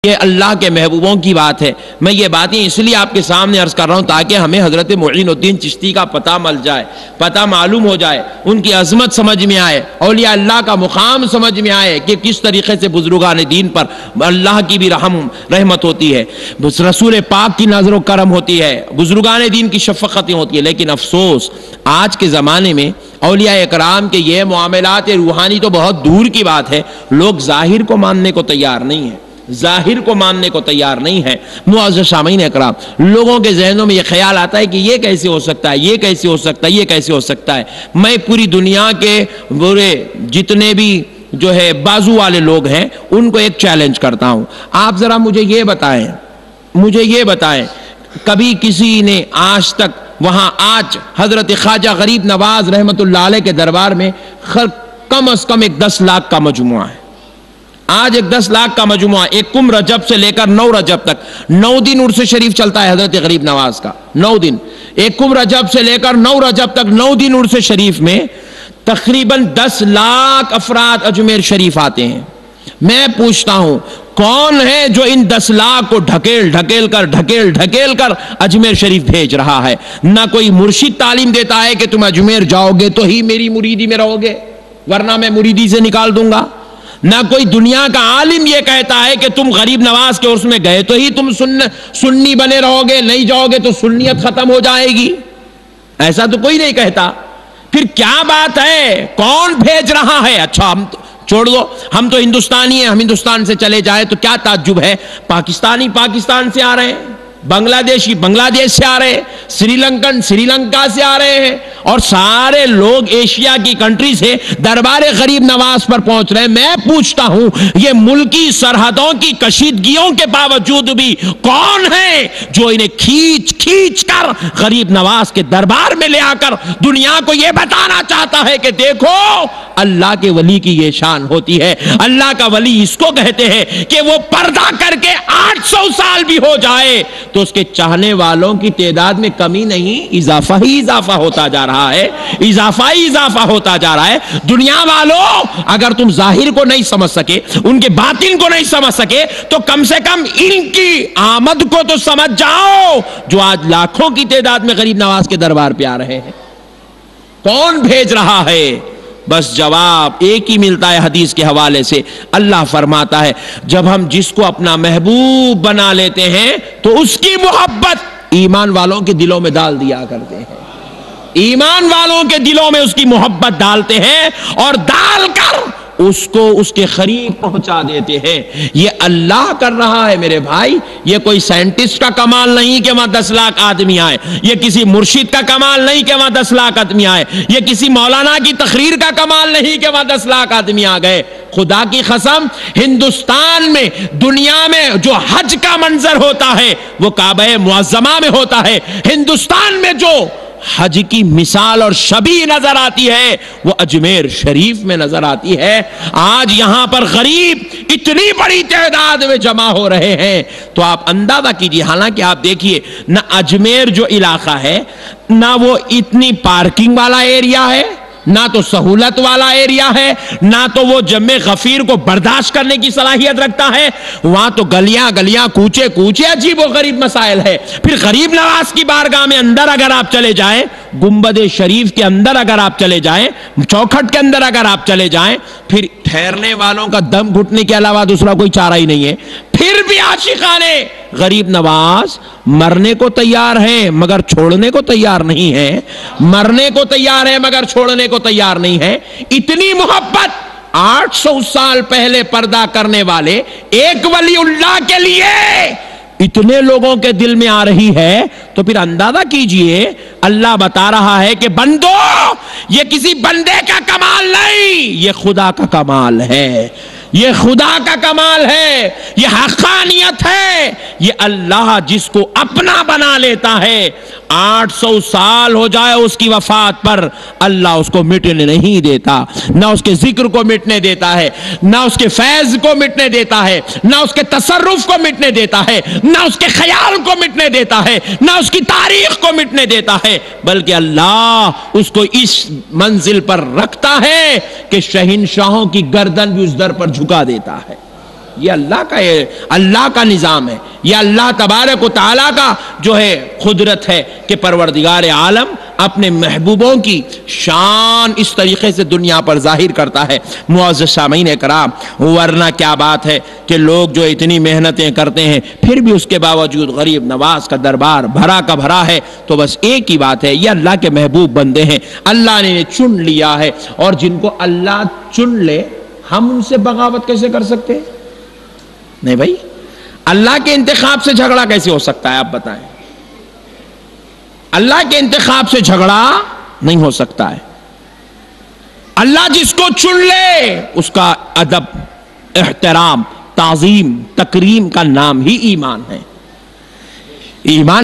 یہ اللہ کے محبوبوں کی بات ہے۔ میں یہ باتیں اس لیے آپ کے سامنے عرض کر رہا ہوں تاکہ ہمیں حضرت معین الدین چشتی کا پتہ مل جائے، پتہ معلوم ہو جائے، ان کی عظمت سمجھ میں آئے، اولیاء اللہ کا مقام سمجھ میں آئے کہ کس طریقے سے بزرگان دین پر اللہ کی بھی رحمت ہوتی ہے، رسول پاک کی نظر و کرم ہوتی ہے، بزرگان دین کی شفقتیں ہوتی ہیں۔ لیکن افسوس آج کے زمانے میں اولیاء اکرام کے یہ معاملات روحانی تو بہت دور کی بات ہے، لوگ ظاہر کو ماننے کو تیار نہیں ہیں، ظاہر کو ماننے کو تیار نہیں ہے۔ معزز سامعین اکرام، لوگوں کے ذہنوں میں یہ خیال آتا ہے کہ یہ کیسے ہو سکتا ہے، یہ کیسے ہو سکتا ہے، یہ کیسے ہو سکتا ہے۔ میں پوری دنیا کے برے جتنے بھی جو ہے بازو والے لوگ ہیں ان کو ایک چیلنج کرتا ہوں، آپ ذرا مجھے یہ بتائیں کبھی کسی نے آج تک وہاں آج حضرت خواجہ غریب نواز رحمت اللہ علیہ کے دربار میں کم از کم ایک 10 لاکھ کا مجموعہ ہے، آج ایک 10 لاکھ کا مجموعہ، ایک کم رجب سے لے کر 9 رجب تک 9 دن عرس شریف چلتا ہے حضرت غریب نواز کا، 9 دن، ایک کم رجب سے لے کر 9 رجب تک 9 دن عرس شریف میں تقریباً 10 لاکھ افراد اجمیر شریف آتے ہیں۔ میں پوچھتا ہوں کون ہے جو ان 10 لاکھ کو ڈھکیل کر اجمیر شریف بھیج رہا ہے؟ نہ کوئی مرشد تعلیم دیتا ہے کہ تم اجمیر جاؤ گے تو ہی میری مریدی میں رہو گے ورنہ میں مریدی سے نکال دوں گا، نہ کوئی دنیا کا عالم یہ کہتا ہے کہ تم غریب نواز کے عرس میں گئے تو ہی تم سنی بنے رہو گے، نہیں جاؤ گے تو سنیت ختم ہو جائے گی، ایسا تو کوئی نہیں کہتا۔ پھر کیا بات ہے، کون بھیج رہا ہے؟ اچھا ہم چھوڑ دو، ہم تو ہندوستانی ہیں، ہم ہندوستان سے چلے جائیں تو کیا تعجب ہے، پاکستانی پاکستان سے آ رہے ہیں، بنگلہ دیشی بنگلہ دیش سے آ رہے ہیں، سری لنکن سری لنکا سے آ رہے ہیں، اور سارے لوگ ایشیا کی کنٹری سے دربار غریب نواز پر پہنچ رہے ہیں۔ میں پوچھتا ہوں یہ ملکی سرحدوں کی کشیدگیوں کے باوجود بھی کون ہے جو انہیں کھینچ کر غریب نواز کے دربار میں لے آ کر دنیا کو یہ بتانا چاہتا ہے کہ دیکھو اللہ کے ولی کی یہ شان ہوتی ہے، اللہ کا ولی اس کو کہتے ہیں کہ وہ پردہ کر کے 800 سال بھی ہو جائے تو اس کے چاہنے والوں کی تعداد میں کمی نہیں، اضافہ ہی اضافہ ہوتا جا رہا ہے، اضافہ ہی اضافہ ہوتا جا رہا ہے۔ دنیا والوں اگر تم ظاہر کو نہیں سمجھ سکے، ان کے باطن کو نہیں سمجھ سکے تو کم سے کم ان کی آمد کو تو سمجھ جاؤ جو آج لاکھوں کی تعداد میں غریب نواز کے دربار پہ آ رہے ہیں۔ کون بھیج رہا ہے؟ بس جواب ایک ہی ملتا ہے حدیث کے حوالے سے، اللہ فرماتا ہے جب ہم جس کو اپنا محبوب بنا لیتے ہیں تو اس کی محبت ایمان والوں کے دلوں میں ڈال دیا کرتے ہیں، ایمان والوں کے دلوں میں اس کی محبت ڈالتے ہیں اور ڈال کر اس کو اس کے قریب پہنچا دیتے ہیں۔ یہ اللہ کر رہا ہے میرے بھائی، یہ کوئی سائنٹسٹ کا کمال نہیں کہ وہاں 10 لاکھ آدمی آئے، یہ کسی مرشد کا کمال نہیں کہ وہاں 10 لاکھ آدمی آئے، یہ کسی مولانا کی تقریر کا کمال نہیں کہ وہاں 10 لاکھ آدمی آ گئے۔ خدا کی قسم ہندوستان میں دنیا میں جو حج کا منظر ہوتا ہے وہ کعبہ معظمہ میں ہوتا ہے، ہندوستان میں جو حج کی مثال اور شبیہ نظر آتی ہے وہ اجمیر شریف میں نظر آتی ہے۔ آج یہاں پر غریب اتنی بڑی تعداد میں جمع ہو رہے ہیں تو آپ اندازہ کیجئے، حالانکہ آپ دیکھیے نہ اجمیر جو علاقہ ہے نہ وہ اتنی پارکنگ والا ایریا ہے، نہ تو سہولت والا ایریا ہے، نہ تو وہ جمع غفیر کو برداشت کرنے کی صلاحیت رکھتا ہے، وہاں تو گلیاں کوچے عجیب و غریب مسائل ہے۔ پھر غریب نواز کی بارگاہ میں اندر اگر آپ چلے جائیں، گنبد شریف کے اندر اگر آپ چلے جائیں، چوکھٹ کے اندر اگر آپ چلے جائیں، پھر ٹھہرنے والوں کا دم گھٹنے کے علاوہ دوسرا کوئی چارہ ہی نہیں ہے۔ پھر بھی عاشقانے غریب نواز مرنے کو تیار ہیں مگر چھوڑنے کو تیار نہیں ہے، مرنے کو تیار ہے مگر چھوڑنے کو تیار نہیں ہے۔ اتنی محبت 800 سال پہلے پردہ کرنے والے ایک ولی اللہ کے لیے اتنے لوگوں کے دل میں آ رہی ہے تو پھر اندازہ کیجئے اللہ بتا رہا ہے کہ بندو یہ کسی بندے کا کمال نہیں، یہ خدا کا کمال ہے، یہ خدا کا کمال ہے، یہ حقانیت ہے۔ یہ اللہ جس کو اپنا بنا لیتا ہے 800 سال ہو جائے اس کی وفات پر اللہ اس کو مٹنے نہیں دیتا، نہ اس کے ذکر کو مٹنے دیتا ہے، نہ اس کے فیض کو مٹنے دیتا ہے، نہ اس کے تصرف کو مٹنے دیتا ہے، نہ اس کے خیال کو مٹنے دیتا ہے، نہ اس کی تاریخ کو مٹنے دیتا ہے، بلکہ اللہ اس کو اس منزل پر رکھتا ہے کہ شہنشاہوں کی گردن بھی اس در پر جھکا دیتا ہے۔ یہ اللہ کا نظام ہے، یہ اللہ تبارک و تعالیٰ کا جو ہے قدرت ہے کہ پروردگار عالم اپنے محبوبوں کی شان اس طریقے سے دنیا پر ظاہر کرتا ہے۔ معزز سامعین کرام، ورنہ کیا بات ہے کہ لوگ جو اتنی محنتیں کرتے ہیں پھر بھی اس کے باوجود غریب نواز کا دربار بھرا کا بھرا ہے، تو بس ایک ہی بات ہے، یہ اللہ کے محبوب بندے ہیں، اللہ نے چن لیا ہے، اور جن کو اللہ چن لے ہم ان سے بغاوت کیسے کر سکتے ہیں؟ نہیں بھائی، اللہ کے انتخاب سے جھگڑا کیسے ہو سکتا ہے؟ آپ بتائیں، اللہ کے انتخاب سے جھگڑا نہیں ہو سکتا ہے۔ اللہ جس کو چن لے اس کا ادب، احترام، تعظیم، تکریم کا نام ہی ایمان ہے۔ ایمان